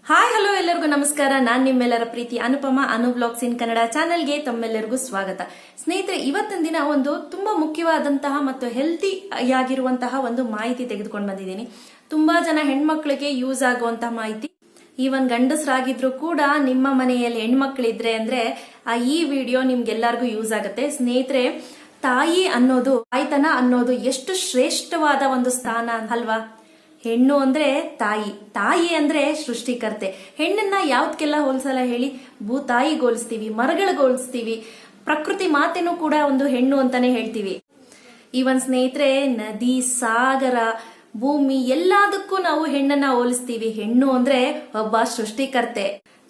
Hi hello ಎಲ್ಲರಿಗೂ ನಮಸ್ಕಾರ. ನಾನು ನಿಮ್ಮೆಲ್ಲರ ಪ್ರೀತಿ ಅನುಪಮ ಅನು ಬ್ಲಾಗ್ಸ್ ಇನ್ ಕನ್ನಡ ಚಾನೆಲ್ಗೆ ತಮ್ಮೆಲ್ಲರಿಗೂ ಸ್ವಾಗತ. ಸ್ನೇಹಿತರೆ, ಇವತ್ತಿನ ದಿನ ಒಂದು ತುಂಬಾ ಮುಖ್ಯವಾದಂತಹ ಮತ್ತು ಹೆಲ್ತಿ ಆಗಿರುವಂತಹ ಒಂದು ಮಾಹಿತಿ ತೆಗೆದುಕೊಂಡು ಬಂದಿದ್ದೀನಿ. ತುಂಬಾ ಜನ ಹೆಣ್ಮಕ್ಳಿಗೆ ಯೂಸ್ ಆಗುವಂತಹ ಮಾಹಿತಿ. ಈವನ್ ಗಂಡಸರಾಗಿದ್ರು ಕೂಡ ನಿಮ್ಮ ಮನೆಯಲ್ಲಿ ಹೆಣ್ಮಕ್ಳಿದ್ರೆ ಅಂದ್ರೆ ಈ ವಿಡಿಯೋ ನಿಮ್ಗೆಲ್ಲರಿಗೂ ಯೂಸ್ ಆಗುತ್ತೆ. ಸ್ನೇಹಿತರೆ, ತಾಯಿ ಅನ್ನೋದು, ತಾಯ್ತನ ಅನ್ನೋದು ಎಷ್ಟು ಶ್ರೇಷ್ಠವಾದ ಒಂದು ಸ್ಥಾನ ಅಲ್ವಾ? ಹೆಣ್ಣು ಅಂದ್ರೆ ತಾಯಿ ಅಂದ್ರೆ ಸೃಷ್ಟಿಕರ್ತೆ. ಹೆಣ್ಣನ್ನ ಯಾವ್ದಕ್ಕೆಲ್ಲ ಹೋಲ್ಸಲ್ಲ ಹೇಳಿ? ತಾಯಿಗೆ ಹೋಲಿಸ್ತೀವಿ, ಮರಗಳಿಗೆ ಹೋಲಿಸ್ತೀವಿ, ಪ್ರಕೃತಿ ಮಾತೆನೂ ಕೂಡ ಒಂದು ಹೆಣ್ಣು ಅಂತಾನೆ ಹೇಳ್ತೀವಿ. ಈವನ್ ಸ್ನೇಹಿತರೆ, ನದಿ, ಸಾಗರ, ಭೂಮಿ ಎಲ್ಲದಕ್ಕೂ ನಾವು ಹೆಣ್ಣನ್ನ ಹೋಲಿಸ್ತೀವಿ. ಹೆಣ್ಣು ಅಂದ್ರೆ ಒಬ್ಬ ಸೃಷ್ಟಿಕರ್ತೆ.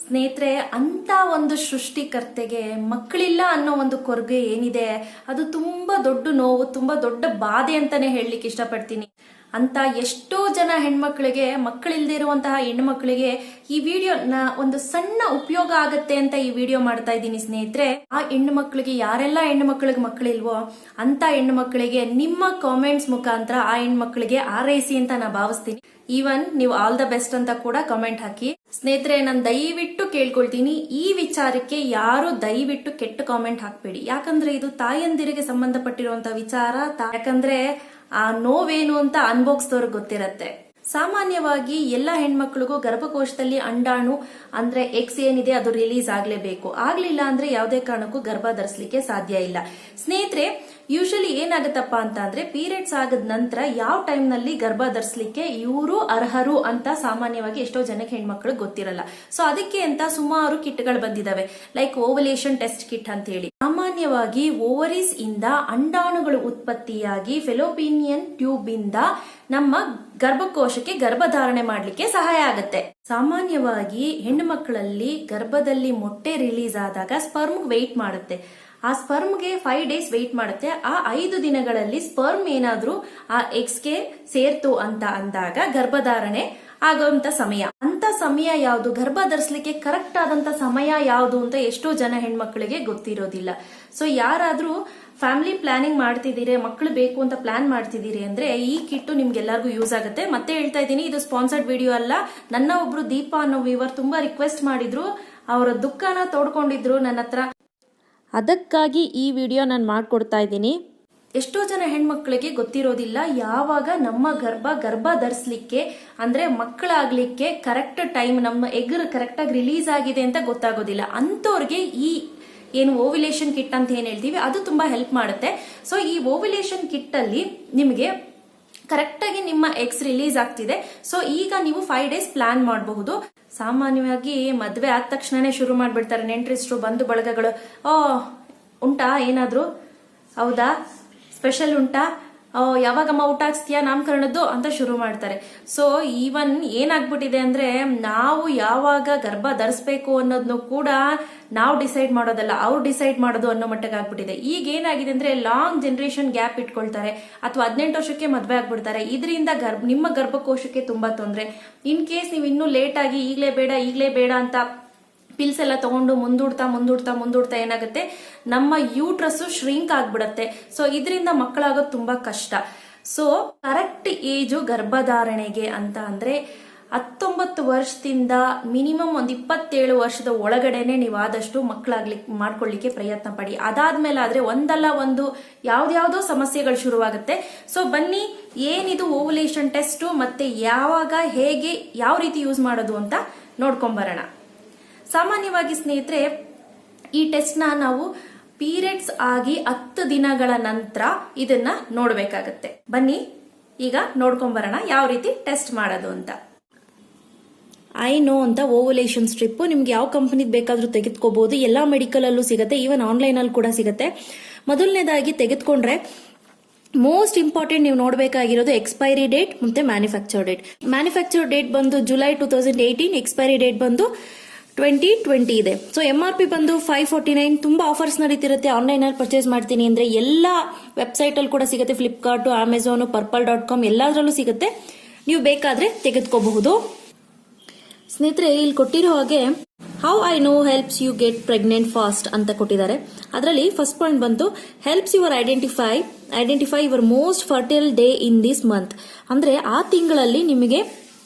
ಸ್ನೇಹಿತರೆ, ಅಂತ ಒಂದು ಸೃಷ್ಟಿಕರ್ತೆಗೆ ಮಕ್ಕಳಿಲ್ಲ ಅನ್ನೋ ಒಂದು ಕೊರಗೆ ಏನಿದೆ, ಅದು ತುಂಬಾ ದೊಡ್ಡ ನೋವು, ತುಂಬಾ ದೊಡ್ಡ ಬಾಧೆ ಅಂತಾನೆ ಹೇಳಲಿಕ್ಕೆ ಇಷ್ಟಪಡ್ತೀನಿ. ಅಂತ ಎಷ್ಟೋ ಜನ ಹೆಣ್ಮಕ್ಳಿಗೆ, ಮಕ್ಕಳಿಲ್ದೇ ಇರುವಂತಹ ಹೆಣ್ಮಕ್ಳಿಗೆ ಈ ವಿಡಿಯೋ ಒಂದು ಸಣ್ಣ ಉಪಯೋಗ ಆಗತ್ತೆ ಅಂತ ಈ ವಿಡಿಯೋ ಮಾಡ್ತಾ ಇದ್ದೀನಿ. ಸ್ನೇಹಿತರೆ, ಆ ಹೆಣ್ಣು ಮಕ್ಕಳಿಗೆ, ಯಾರೆಲ್ಲ ಹೆಣ್ಣು ಮಕ್ಕಳಿಗೆ ಮಕ್ಕಳಿಲ್ವೋ ಅಂತ ಹೆಣ್ಣು ಮಕ್ಕಳಿಗೆ ನಿಮ್ಮ ಕಾಮೆಂಟ್ಸ್ ಮುಖಾಂತರ ಆ ಹೆಣ್ಮಕ್ಳಿಗೆ ಆರೈಸಿ ಅಂತ ನಾ ಭಾವಿಸ್ತೀನಿ. ಈವನ್ ನೀವು ಆಲ್ ದ ಬೆಸ್ಟ್ ಅಂತ ಕೂಡ ಕಾಮೆಂಟ್ ಹಾಕಿ. ಸ್ನೇಹಿತರೆ, ನಾನು ದಯವಿಟ್ಟು ಕೇಳ್ಕೊಳ್ತೀನಿ, ಈ ವಿಚಾರಕ್ಕೆ ಯಾರು ದಯವಿಟ್ಟು ಕೆಟ್ಟ ಕಾಮೆಂಟ್ ಹಾಕ್ಬೇಡಿ. ಯಾಕಂದ್ರೆ ಇದು ತಾಯಂದಿರಿಗೆ ಸಂಬಂಧಪಟ್ಟಿರುವಂತಹ ವಿಚಾರ. ಯಾಕಂದ್ರೆ ಆ ನೋವೇನು ಅಂತ ಅನುಭವಿಸಿದವ್ರಿಗೆ ಗೊತ್ತಿರತ್ತೆ. ಸಾಮಾನ್ಯವಾಗಿ ಎಲ್ಲ ಹೆಣ್ಮಕ್ಳಿಗೂ ಗರ್ಭಕೋಶದಲ್ಲಿ ಅಂಡಾಣು ಅಂದ್ರೆ ಎಕ್ಸ್ ಏನಿದೆ ಅದು ರಿಲೀಸ್ ಆಗ್ಲೇಬೇಕು. ಆಗ್ಲಿಲ್ಲ ಅಂದ್ರೆ ಯಾವುದೇ ಕಾರಣಕ್ಕೂ ಗರ್ಭ ಧರಿಸಲಿಕ್ಕೆ ಸಾಧ್ಯ ಇಲ್ಲ. ಸ್ನೇಹಿತರೆ, ಯೂಶಲಿ ಏನಾಗತ್ತಪ್ಪ ಅಂತ ಅಂದ್ರೆ ಪೀರಿಯಡ್ಸ್ ಆಗದ ನಂತರ ಯಾವ ಟೈಮ್ ನಲ್ಲಿ ಗರ್ಭ ಧರಿಸಲಿಕ್ಕೆ ಇವರು ಅರ್ಹರು ಅಂತ ಸಾಮಾನ್ಯವಾಗಿ ಎಷ್ಟೋ ಜನಕ್ಕೆ ಹೆಣ್ಮಕ್ಳಿಗೆ ಗೊತ್ತಿರಲ್ಲ. ಸೊ ಅದಕ್ಕೆ ಅಂತ ಸುಮಾರು ಕಿಟ್ಗಳು ಬಂದಿದಾವೆ, ಲೈಕ್ ಓವಲೇಷನ್ ಟೆಸ್ಟ್ ಕಿಟ್ ಅಂತ ಹೇಳಿ. ಸಾಮಾನ್ಯವಾಗಿ ಓವರೀಸ್ ಇಂದ ಅಂಡಾಣುಗಳು ಉತ್ಪತ್ತಿಯಾಗಿ ಫೆಲೋಪಿನಿಯನ್ ಟ್ಯೂಬ್ ಇಂದ ನಮ್ಮ ಗರ್ಭಕೋಶಕ್ಕೆ ಗರ್ಭಧಾರಣೆ ಮಾಡ್ಲಿಕ್ಕೆ ಸಹಾಯ ಆಗುತ್ತೆ. ಸಾಮಾನ್ಯವಾಗಿ ಹೆಣ್ಣು ಮಕ್ಕಳಲ್ಲಿ ಗರ್ಭದಲ್ಲಿ ಮೊಟ್ಟೆ ರಿಲೀಸ್ ಆದಾಗ ಸ್ಪರ್ಮ್ ವೆಯ್ಟ್ ಮಾಡುತ್ತೆ. ಆ ಸ್ಪರ್ಮ್ಗೆ 5 days ವೆಯ್ಟ್ ಮಾಡುತ್ತೆ. ಆ 5 ದಿನಗಳಲ್ಲಿ ಸ್ಪರ್ಮ್ ಏನಾದ್ರೂ ಆ ಎಗ್ಸ್ಗೆ ಸೇರ್ತು ಅಂತ ಅಂದಾಗ ಗರ್ಭಧಾರಣೆ ಆಗುವಂತ ಸಮಯ. ಅಂತ ಸಮಯ ಯಾವುದು, ಗರ್ಭ ಧರಿಸಲಿಕ್ಕೆ ಕರೆಕ್ಟ್ ಆದಂತ ಸಮಯ ಯಾವುದು ಅಂತ ಎಷ್ಟೋ ಜನ ಹೆಣ್ಮಕ್ಳಿಗೆ ಗೊತ್ತಿರೋದಿಲ್ಲ. ಸೊ ಯಾರಾದ್ರೂ ಫ್ಯಾಮಿಲಿ ಪ್ಲಾನಿಂಗ್ ಮಾಡ್ತಿದ್ದೀರಿ, ಮಕ್ಕಳು ಬೇಕು ಅಂತ ಪ್ಲಾನ್ ಮಾಡ್ತಿದ್ದೀರಿ ಅಂದ್ರೆ ಈ ಕಿಟ್ಟು ನಿಮ್ಗೆಲ್ಲರಿಗೂ ಯೂಸ್ ಆಗುತ್ತೆ. ಮತ್ತೆ ಹೇಳ್ತಾ ಇದ್ದೀನಿ, ಇದು ಸ್ಪಾನ್ಸರ್ಡ್ ವಿಡಿಯೋ ಅಲ್ಲ. ನನ್ನ ಒಬ್ರು ದೀಪಾ ಅನ್ನೋ ವ್ಯೂವರ್ ತುಂಬಾ ರಿಕ್ವೆಸ್ಟ್ ಮಾಡಿದ್ರು, ಅವರ ದುಃಖನ ತೋಡ್ಕೊಂಡಿದ್ರು ನನ್ನ ಹತ್ರ. ಅದಕ್ಕಾಗಿ ಈ ವಿಡಿಯೋ ನಾನು ಮಾಡ್ಕೊಡ್ತಾ ಇದ್ದೀನಿ. ಎಷ್ಟೋ ಜನ ಹೆಣ್ಮಕ್ಳಿಗೆ ಗೊತ್ತಿರೋದಿಲ್ಲ, ಯಾವಾಗ ನಮ್ಮ ಗರ್ಭ ಧರಿಸಲಿಕ್ಕೆ ಅಂದ್ರೆ ಮಕ್ಕಳಾಗ್ಲಿಕ್ಕೆ ಕರೆಕ್ಟ್ ಟೈಮ್, ನಮ್ಮ ಎಗ್ ಕರೆಕ್ಟ್ ಆಗಿ ರಿಲೀಸ್ ಆಗಿದೆ ಅಂತ ಗೊತ್ತಾಗೋದಿಲ್ಲ. ಅಂತವ್ರಿಗೆ ಈ ಏನು ಓವ್ಯುಲೇಷನ್ ಕಿಟ್ ಅಂತ ಏನ್ ಹೇಳ್ತೀವಿ ಅದು ತುಂಬಾ ಹೆಲ್ಪ್ ಮಾಡುತ್ತೆ. ಸೊ ಈ ಓವ್ಯುಲೇಷನ್ ಕಿಟ್ ಅಲ್ಲಿ ನಿಮಗೆ ಕರೆಕ್ಟ್ ಆಗಿ ನಿಮ್ಮ ಎಗ್ಸ್ ರಿಲೀಸ್ ಆಗ್ತಿದೆ. ಸೊ ಈಗ ನೀವು 5 days ಪ್ಲಾನ್ ಮಾಡಬಹುದು. ಸಾಮಾನ್ಯವಾಗಿ ಮದ್ವೆ ಆದ ತಕ್ಷಣನೇ ಶುರು ಮಾಡ್ಬಿಡ್ತಾರೆ ನೆಂಟ್ರಿಸ್ಟ್ರು, ಬಂಧು ಬಳಗಗಳು. ಉಂಟಾ ಏನಾದ್ರು, ಹೌದಾ, ಸ್ಪೆಷಲ್ ಉಂಟಾ, ಯಾವಾಗಮ್ಮ ಊಟ ಹಾಕ್ಸ್ತೀಯಾ ನಾಮಕರಣದ್ದು ಅಂತ ಶುರು ಮಾಡ್ತಾರೆ. ಸೊ ಈವನ್ ಏನಾಗ್ಬಿಟ್ಟಿದೆ ಅಂದ್ರೆ, ನಾವು ಯಾವಾಗ ಗರ್ಭ ಧರಿಸ್ಬೇಕು ಅನ್ನೋದನ್ನು ಕೂಡ ನಾವು ಡಿಸೈಡ್ ಮಾಡೋದಲ್ಲ, ಅವ್ರು ಡಿಸೈಡ್ ಮಾಡೋದು ಅನ್ನೋ ಮಟ್ಟಕ್ಕೆ ಆಗ್ಬಿಟ್ಟಿದೆ. ಈಗ ಏನಾಗಿದೆ ಅಂದ್ರೆ, ಲಾಂಗ್ ಜನರೇಷನ್ ಗ್ಯಾಪ್ ಇಟ್ಕೊಳ್ತಾರೆ, ಅಥವಾ 18 ವರ್ಷಕ್ಕೆ ಮದ್ವೆ ಆಗ್ಬಿಡ್ತಾರೆ. ಇದರಿಂದ ನಿಮ್ಮ ಗರ್ಭಕೋಶಕ್ಕೆ ತುಂಬಾ ತೊಂದರೆ. ಇನ್ ಕೇಸ್ ನೀವು ಇನ್ನೂ ಲೇಟ್ ಆಗಿ ಈಗಲೇ ಬೇಡ ಅಂತ ಪಿಲ್ಸ್ ಎಲ್ಲ ತಗೊಂಡು ಮುಂದೂಡ್ತಾ ಏನಾಗುತ್ತೆ, ನಮ್ಮ ಯೂಟ್ರಸ್ ಶ್ರಿಂಕ್ ಆಗ್ಬಿಡತ್ತೆ. ಸೊ ಇದರಿಂದ ಮಕ್ಕಳಾಗೋದು ತುಂಬಾ ಕಷ್ಟ. ಸೊ ಕರೆಕ್ಟ್ ಏಜು ಗರ್ಭಧಾರಣೆಗೆ ಅಂತ ಅಂದ್ರೆ 19 ವರ್ಷದಿಂದ ಮಿನಿಮಮ್ ಒಂದು 27 ವರ್ಷದ ಒಳಗಡೆನೆ ನೀವು ಆದಷ್ಟು ಮಾಡ್ಕೊಳ್ಳಿಕ್ಕೆ ಪ್ರಯತ್ನ ಪಡಿ. ಅದಾದ್ಮೇಲೆ ಆದ್ರೆ ಒಂದಲ್ಲ ಒಂದು ಯಾವ್ದಾವ್ದೋ ಸಮಸ್ಯೆಗಳು ಶುರುವಾಗುತ್ತೆ. ಸೊ ಬನ್ನಿ, ಏನಿದು ಓವ್ಯುಲೇಷನ್ ಟೆಸ್ಟ್ ಮತ್ತೆ ಯಾವಾಗ, ಹೇಗೆ, ಯಾವ ರೀತಿ ಯೂಸ್ ಮಾಡೋದು ಅಂತ ನೋಡ್ಕೊಂಬರೋಣ. ಸಾಮಾನ್ಯವಾಗಿ ಸ್ನೇಹಿತರೆ, ಈ ಟೆಸ್ಟ್ ನಾವು ಪೀರಿಯಡ್ಸ್ ಆಗಿ 10 ದಿನಗಳ ನಂತರ ಇದನ್ನ ನೋಡ್ಬೇಕಾಗತ್ತೆ. ಬನ್ನಿ ಈಗ ನೋಡ್ಕೊಂಬರೋಣ ಯಾವ ರೀತಿ ಟೆಸ್ಟ್ ಮಾಡೋದು ಅಂತ. ಐ ನೋ ಅಂತ ಓವ್ಯುಲೇಷನ್ ಸ್ಟ್ರಿಪ್ ನಿಮ್ಗೆ ಯಾವ ಕಂಪನಿದ್ ಬೇಕಾದ್ರೂ ತೆಗೆದುಕೋಬಹುದು. ಎಲ್ಲಾ ಮೆಡಿಕಲ್ ಅಲ್ಲೂ ಸಿಗುತ್ತೆ, ಈವನ್ ಆನ್ಲೈನ್ ಅಲ್ಲಿ ಕೂಡ ಸಿಗುತ್ತೆ. ಮೊದಲನೇದಾಗಿ ತೆಗೆದುಕೊಂಡ್ರೆ ಮೋಸ್ಟ್ ಇಂಪಾರ್ಟೆಂಟ್ ನೀವು ನೋಡಬೇಕಾಗಿರೋದು ಎಕ್ಸ್ಪೈರಿ ಡೇಟ್ ಮತ್ತೆ ಮ್ಯಾನುಫ್ಯಾಕ್ಚರ್ ಡೇಟ್. ಮ್ಯಾನುಫ್ಯಾಕ್ಚರ್ ಡೇಟ್ ಬಂದು ಜುಲೈ 2018, ಎಕ್ಸ್ಪೈರಿ ಡೇಟ್ ಬಂದು 2020 ಇದೆ. ಸೊ MRP ಬಂದು 549. ತುಂಬಾ ಆಫರ್ಸ್ ನಡೀತಿರುತ್ತೆ. ಆನ್ಲೈನ್ ಅಲ್ಲಿ ಪರ್ಚೇಸ್ ಮಾಡ್ತೀನಿ ಅಂದ್ರೆ ಎಲ್ಲಾ ವೆಬ್ಸೈಟ್ ಅಲ್ಲಿ ಕೂಡ ಸಿಗುತ್ತೆ, ಫ್ಲಿಪ್ಕಾರ್ಟ್, ಅಮೆಝಾನ್, purple.com ಎಲ್ಲದರಲ್ಲೂ ಸಿಗುತ್ತೆ. ನೀವು ಬೇಕಾದ್ರೆ ತೆಗೆದುಕೋಬಹುದು. ಸ್ನೇಹಿತರೆ, ಇಲ್ಲಿ ಕೊಟ್ಟಿರೋ ಹಾಗೆ how I know helps you get pregnant fast ಅಂತ ಕೊಟ್ಟಿದ್ದಾರೆ. ಅದರಲ್ಲಿ ಫಸ್ಟ್ ಪಾಯಿಂಟ್ ಬಂತು, helps your identify your most fertile day in this month. ಅಂದ್ರೆ ಆ ತಿಂಗಳಲ್ಲಿ ನಿಮಗೆ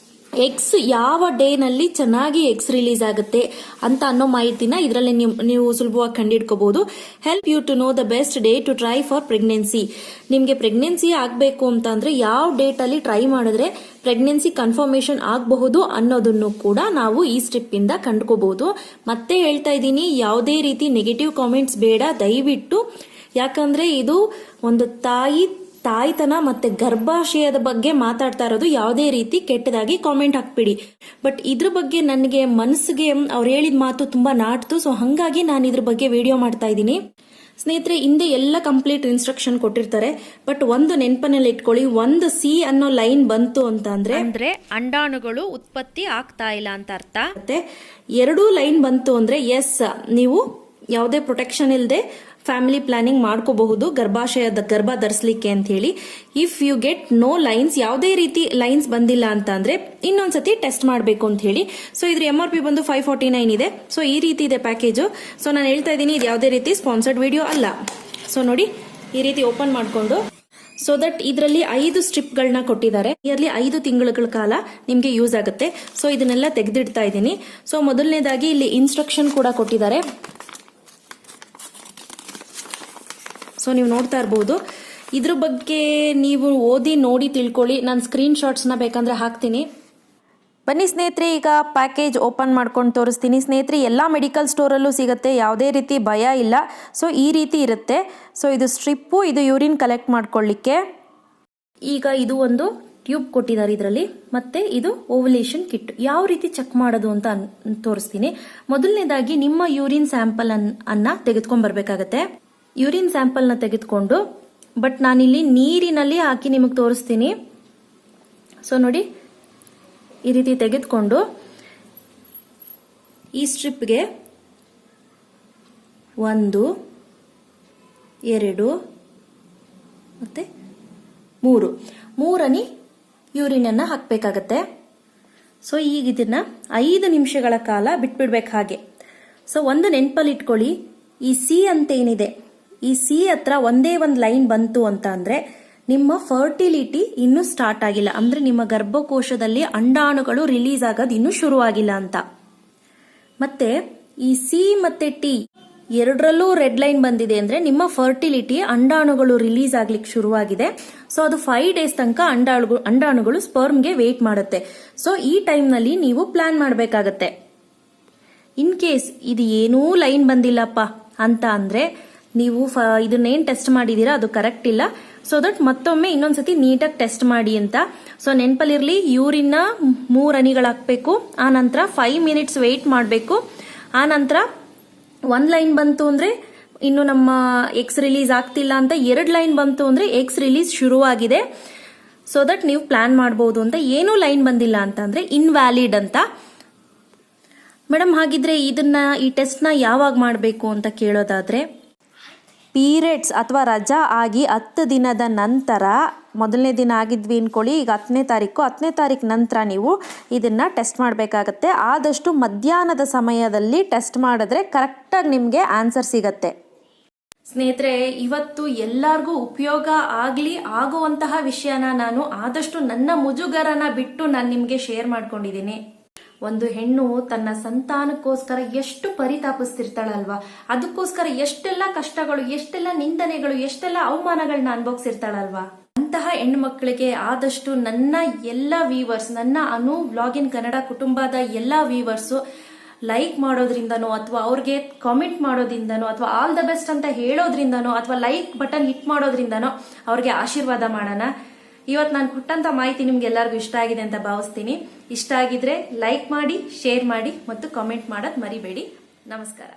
ಎಗ್ಸ್ ಯಾವ ಡೇನಲ್ಲಿ ಚೆನ್ನಾಗಿ ಎಗ್ಸ್ ರಿಲೀಸ್ ಆಗುತ್ತೆ ಅಂತ ಅನ್ನೋ ಮಾಹಿತಿನ ಇದರಲ್ಲಿ ನೀವು ಸುಲಭವಾಗಿ ಕಂಡುಹಿಡ್ಕೋಬಹುದು. Help you to know the best day to try for pregnancy. ನಿಮಗೆ ಪ್ರೆಗ್ನೆನ್ಸಿ ಆಗಬೇಕು ಅಂತ ಅಂದ್ರೆ ಯಾವ ಡೇಟ್ ಅಲ್ಲಿ ಟ್ರೈ ಮಾಡಿದ್ರೆ ಪ್ರೆಗ್ನೆನ್ಸಿ ಕನ್ಫರ್ಮೇಶನ್ ಆಗಬಹುದು ಅನ್ನೋದನ್ನು ಕೂಡ ನಾವು ಈ ಸ್ಟೆಪ್ ಇಂದ ಕಂಡುಕೋಬಹುದು. ಮತ್ತೆ ಹೇಳ್ತಾ ಇದ್ದೀನಿ, ಯಾವುದೇ ರೀತಿ ನೆಗೆಟಿವ್ ಕಾಮೆಂಟ್ಸ್ ಬೇಡ ದಯವಿಟ್ಟು. ಯಾಕಂದ್ರೆ ಇದು ಒಂದು ತಾಯ್ತನ ಮತ್ತೆ ಗರ್ಭಾಶಯದ ಬಗ್ಗೆ ಮಾತಾಡ್ತಾ ಇರೋದು. ಯಾವುದೇ ರೀತಿ ಕೆಟ್ಟದಾಗಿ ಕಾಮೆಂಟ್ ಹಾಕ್ಬಿಡಿ. ಬಟ್ ಇದ್ರ ಬಗ್ಗೆ ನನಗೆ ಮನಸ್ಸಿಗೆ ಅವ್ರು ಹೇಳಿದ ಮಾತು ತುಂಬಾ ನಾಟ್ತು. ಸೊ ಹಂಗಾಗಿ ನಾನು ಇದ್ರ ಬಗ್ಗೆ ವಿಡಿಯೋ ಮಾಡ್ತಾ ಇದ್ದೀನಿ. ಸ್ನೇಹಿತರೆ, ಹಿಂದೆ ಎಲ್ಲ ಕಂಪ್ಲೀಟ್ ಇನ್ಸ್ಟ್ರಕ್ಷನ್ ಕೊಟ್ಟಿರ್ತಾರೆ. ಬಟ್ ಒಂದು ನೆನಪನಲ್ಲಿ ಇಟ್ಕೊಳ್ಳಿ, ಒಂದು ಸಿ ಅನ್ನೋ ಲೈನ್ ಬಂತು ಅಂತ ಅಂದ್ರೆ ಅಂಡಾಣುಗಳು ಉತ್ಪತ್ತಿ ಆಗ್ತಾ ಇಲ್ಲ ಅಂತ ಅರ್ಥ. ಮತ್ತೆ 2 ಲೈನ್ ಬಂತು ಅಂದ್ರೆ ಎಸ್, ನೀವು ಯಾವುದೇ ಪ್ರೊಟೆಕ್ಷನ್ ಇಲ್ಲದೆ ಫ್ಯಾಮಿಲಿ ಪ್ಲಾನಿಂಗ್ ಮಾಡ್ಕೋಬಹುದು ಗರ್ಭ ಧರಿಸಲಿಕ್ಕೆ ಅಂತ ಹೇಳಿ. If you get no lines, ಯಾವುದೇ ರೀತಿ ಲೈನ್ಸ್ ಬಂದಿಲ್ಲ ಅಂತ ಅಂದ್ರೆ ಇನ್ನೊಂದ್ಸತಿ ಟೆಸ್ಟ್ ಮಾಡಬೇಕು ಅಂತ ಹೇಳಿ. ಸೊ ಇದ್ರ MRP ಬಂದು 549 ಇದೆ. ಸೊ ಈ ರೀತಿ ಇದೆ ಪ್ಯಾಕೇಜು. ಸೊ ನಾನು ಹೇಳ್ತಾ ಇದ್ದೀನಿ, ಇದು ಯಾವುದೇ ರೀತಿ ಸ್ಪಾನ್ಸರ್ಡ್ ವಿಡಿಯೋ ಅಲ್ಲ. ಸೊ ನೋಡಿ, ಈ ರೀತಿ ಓಪನ್ ಮಾಡಿಕೊಂಡು ಸೊ ದಟ್ ಇದರಲ್ಲಿ 5 ಸ್ಟ್ರಿಪ್ಗಳನ್ನ ಕೊಟ್ಟಿದ್ದಾರೆ. ಇಯರ್ಲಿ 5 ತಿಂಗಳ ಕಾಲ ನಿಮಗೆ ಯೂಸ್ ಆಗುತ್ತೆ. ಸೊ ಇದನ್ನೆಲ್ಲ ತೆಗೆದಿಡ್ತಾ ಇದ್ದೀನಿ. ಸೊ ಮೊದಲನೇದಾಗಿ ಇಲ್ಲಿ ಇನ್ಸ್ಟ್ರಕ್ಷನ್ ಕೂಡ ಕೊಟ್ಟಿದ್ದಾರೆ. ಸೊ ನೀವು ನೋಡ್ತಾ ಇರಬಹುದು. ಇದ್ರ ಬಗ್ಗೆ ನೀವು ಓದಿ ನೋಡಿ ತಿಳ್ಕೊಳ್ಳಿ. ನಾನು ಸ್ಕ್ರೀನ್ ಶಾಟ್ಸ್ನ ಬೇಕಂದ್ರೆ ಹಾಕ್ತೀನಿ. ಬನ್ನಿ ಸ್ನೇಹಿತರೆ, ಈಗ ಪ್ಯಾಕೇಜ್ ಓಪನ್ ಮಾಡ್ಕೊಂಡು ತೋರಿಸ್ತೀನಿ. ಸ್ನೇಹಿತರೆ, ಎಲ್ಲ ಮೆಡಿಕಲ್ ಸ್ಟೋರಲ್ಲೂ ಸಿಗುತ್ತೆ, ಯಾವುದೇ ರೀತಿ ಭಯ ಇಲ್ಲ. ಸೊ ಈ ರೀತಿ ಇರುತ್ತೆ. ಸೊ ಇದು ಸ್ಟ್ರಿಪ್ಪು, ಇದು ಯೂರಿನ್ ಕಲೆಕ್ಟ್ ಮಾಡ್ಕೊಳ್ಳಿಕ್ಕೆ. ಈಗ ಇದು ಒಂದು ಟ್ಯೂಬ್ ಕೊಟ್ಟಿದ್ದಾರೆ ಇದರಲ್ಲಿ. ಮತ್ತೆ ಇದು ಓವಲೇಷನ್ ಕಿಟ್. ಯಾವ ರೀತಿ ಚೆಕ್ ಮಾಡೋದು ಅಂತ ತೋರಿಸ್ತೀನಿ. ಮೊದಲನೇದಾಗಿ ನಿಮ್ಮ ಯೂರಿನ್ ಸ್ಯಾಂಪಲ್ ಅನ್ನ ತೆಗೆದುಕೊಂಡ್ ಬರ್ಬೇಕಾಗತ್ತೆ. ಯೂರಿನ್ ಸ್ಯಾಂಪಲ್ನ ತೆಗೆದುಕೊಂಡು, ಬಟ್ ನಾನಿಲ್ಲಿ ನೀರಿನಲ್ಲಿ ಹಾಕಿ ನಿಮಗೆ ತೋರಿಸ್ತೀನಿ. ಸೊ ನೋಡಿ, ಈ ರೀತಿ ತೆಗೆದುಕೊಂಡು ಈ ಸ್ಟ್ರಿಪ್ಗೆ 1, 2 ಮತ್ತೆ 3 ಹನಿ ಯೂರಿನ್ ಅನ್ನ ಹಾಕಬೇಕಾಗತ್ತೆ. ಸೊ ಈಗ ಇದನ್ನ 5 ನಿಮಿಷಗಳ ಕಾಲ ಬಿಟ್ಬಿಡ್ಬೇಕು ಹಾಗೆ. ಸೊ ಒಂದು ನೆನಪಲ್ಲಿ ಇಟ್ಕೊಳ್ಳಿ, ಈ ಸಿ ಅಂತ ಏನಿದೆ, ಈ ಸಿ ಹತ್ರ ಒಂದೇ ಒಂದು ಲೈನ್ ಬಂತು ಅಂತ ಅಂದ್ರೆ ನಿಮ್ಮ ಫರ್ಟಿಲಿಟಿ ಇನ್ನೂ ಸ್ಟಾರ್ಟ್ ಆಗಿಲ್ಲ, ಅಂದ್ರೆ ನಿಮ್ಮ ಗರ್ಭಕೋಶದಲ್ಲಿ ಅಂಡಾಣುಗಳು ರಿಲೀಸ್ ಆಗೋದು ಇನ್ನೂ ಶುರುವಾಗಿಲ್ಲ ಅಂತ. ಮತ್ತೆ ಈ ಸಿ ಮತ್ತೆ ಟಿ ಎರಡರಲ್ಲೂ ರೆಡ್ ಲೈನ್ ಬಂದಿದೆ ಅಂದ್ರೆ ನಿಮ್ಮ ಫರ್ಟಿಲಿಟಿ ಅಂಡಾಣುಗಳು ರಿಲೀಸ್ ಆಗ್ಲಿಕ್ಕೆ ಶುರುವಾಗಿದೆ. ಸೊ ಅದು 5 ಡೇಸ್ ತನಕ ಅಂಡಾಣುಗಳು ಸ್ಪರ್ಮ್ಗೆ ವೇಟ್ ಮಾಡುತ್ತೆ. ಸೊ ಈ ಟೈಮ್ ನಲ್ಲಿ ನೀವು ಪ್ಲಾನ್ ಮಾಡಬೇಕಾಗತ್ತೆ. ಇನ್ ಕೇಸ್ ಇದು ಏನೂ ಲೈನ್ ಬಂದಿಲ್ಲಪ್ಪ ಅಂತ ಅಂದ್ರೆ ನೀವು ಇದನ್ನೇನ್ ಟೆಸ್ಟ್ ಮಾಡಿದೀರಾ ಅದು ಕರೆಕ್ಟ್ ಇಲ್ಲ. ಸೊ ದಟ್ ಮತ್ತೊಮ್ಮೆ ಇನ್ನೊಂದ್ಸತಿ ನೀಟಾಗಿ ಟೆಸ್ಟ್ ಮಾಡಿ ಅಂತ. ಸೊ ನೆನಪಲ್ಲಿರ್ಲಿ, ಯೂರಿನ್ 3 ಹನಿಗಳು ಹಾಕ್ಬೇಕು. ಆ ನಂತರ 5 ಮಿನಿಟ್ಸ್ ವೇಟ್ ಮಾಡಬೇಕು. ಆ ನಂತರ 1 ಲೈನ್ ಬಂತು ಅಂದ್ರೆ ಇನ್ನು ನಮ್ಮ ಎಕ್ಸ್ ರಿಲೀಸ್ ಆಗ್ತಿಲ್ಲ ಅಂತ, 2 ಲೈನ್ ಬಂತು ಅಂದ್ರೆ ಎಕ್ಸ್ ರಿಲೀಸ್ ಶುರುವಾಗಿದೆ. ಸೊ ದಟ್ ನೀವು ಪ್ಲಾನ್ ಮಾಡಬಹುದು ಅಂತ. ಏನೂ ಲೈನ್ ಬಂದಿಲ್ಲ ಅಂತ ಅಂದ್ರೆ ಇನ್ವ್ಯಾಲಿಡ್ ಅಂತ. ಮೇಡಮ್, ಹಾಗಿದ್ರೆ ಈ ಟೆಸ್ಟ್ ನ ಯಾವಾಗ ಮಾಡಬೇಕು ಅಂತ ಕೇಳೋದಾದ್ರೆ, ಪೀರಿಯಡ್ಸ್ ಅಥವಾ ರಜಾ ಆಗಿ 10 ದಿನದ ನಂತರ, ಮೊದಲನೇ ದಿನ ಆಗಿದ್ವಿ ಅನ್ಕೊಳ್ಳಿ, ಈಗ 10ನೇ ತಾರೀಕು ನಂತರ ನೀವು ಇದನ್ನ ಟೆಸ್ಟ್ ಮಾಡಬೇಕಾಗತ್ತೆ. ಆದಷ್ಟು ಮಧ್ಯಾಹ್ನದ ಸಮಯದಲ್ಲಿ ಟೆಸ್ಟ್ ಮಾಡಿದ್ರೆ ಕರೆಕ್ಟಾಗಿ ನಿಮಗೆ ಆನ್ಸರ್ ಸಿಗತ್ತೆ. ಸ್ನೇಹಿತರೆ, ಇವತ್ತು ಎಲ್ಲರಿಗೂ ಉಪಯೋಗ ಆಗುವಂತಹ ವಿಷಯನ ನಾನು ಆದಷ್ಟು ನನ್ನ ಮುಜುಗರನ ಬಿಟ್ಟು ನಾನು ನಿಮಗೆ ಶೇರ್ ಮಾಡ್ಕೊಂಡಿದ್ದೀನಿ. ಒಂದು ಹೆಣ್ಣು ತನ್ನ ಸಂತಾನಕ್ಕೋಸ್ಕರ ಎಷ್ಟು ಪರಿತಾಪಿಸ್ತಿರ್ತಾಳಲ್ವಾ, ಅದಕ್ಕೋಸ್ಕರ ಎಷ್ಟೆಲ್ಲ ಕಷ್ಟಗಳು, ಎಷ್ಟೆಲ್ಲ ನಿಂದನೆಗಳು, ಎಷ್ಟೆಲ್ಲ ಅವಮಾನಗಳನ್ನ ಅನುಭವಿಸಿರ್ತಾಳಲ್ವಾ. ಅಂತಹ ಹೆಣ್ಣು ಮಕ್ಕಳಿಗೆ ಆದಷ್ಟು ನನ್ನ ಎಲ್ಲ ವ್ಯೂವರ್ಸ್, ನನ್ನ ಅನು ವ್ಲಾಗ್ ಇನ್ ಕನ್ನಡ ಕುಟುಂಬದ ಎಲ್ಲ ವ್ಯೂವರ್ಸು ಲೈಕ್ ಮಾಡೋದ್ರಿಂದನೋ ಅಥವಾ ಅವ್ರಿಗೆ ಕಾಮೆಂಟ್ ಮಾಡೋದ್ರಿಂದನೋ ಅಥವಾ ಆಲ್ ದ ಬೆಸ್ಟ್ ಅಂತ ಹೇಳೋದ್ರಿಂದನೋ ಅಥವಾ ಲೈಕ್ ಬಟನ್ ಹಿಟ್ ಮಾಡೋದ್ರಿಂದನೋ ಅವ್ರಿಗೆ ಆಶೀರ್ವಾದ ಮಾಡೋಣ. ಇವತ್ತು ನಾನು ಕೊಟ್ಟಂತ ಮಾಹಿತಿ ನಿಮ್ಗೆ ಎಲ್ಲರಿಗೂ ಇಷ್ಟ ಆಗಿದೆ ಅಂತ ಭಾವಿಸ್ತೀನಿ. ಇಷ್ಟ ಆಗಿದ್ರೆ ಲೈಕ್ ಮಾಡಿ, ಶೇರ್ ಮಾಡಿ ಮತ್ತು ಕಾಮೆಂಟ್ ಮಾಡೋದು ಮರಿಬೇಡಿ. ನಮಸ್ಕಾರ.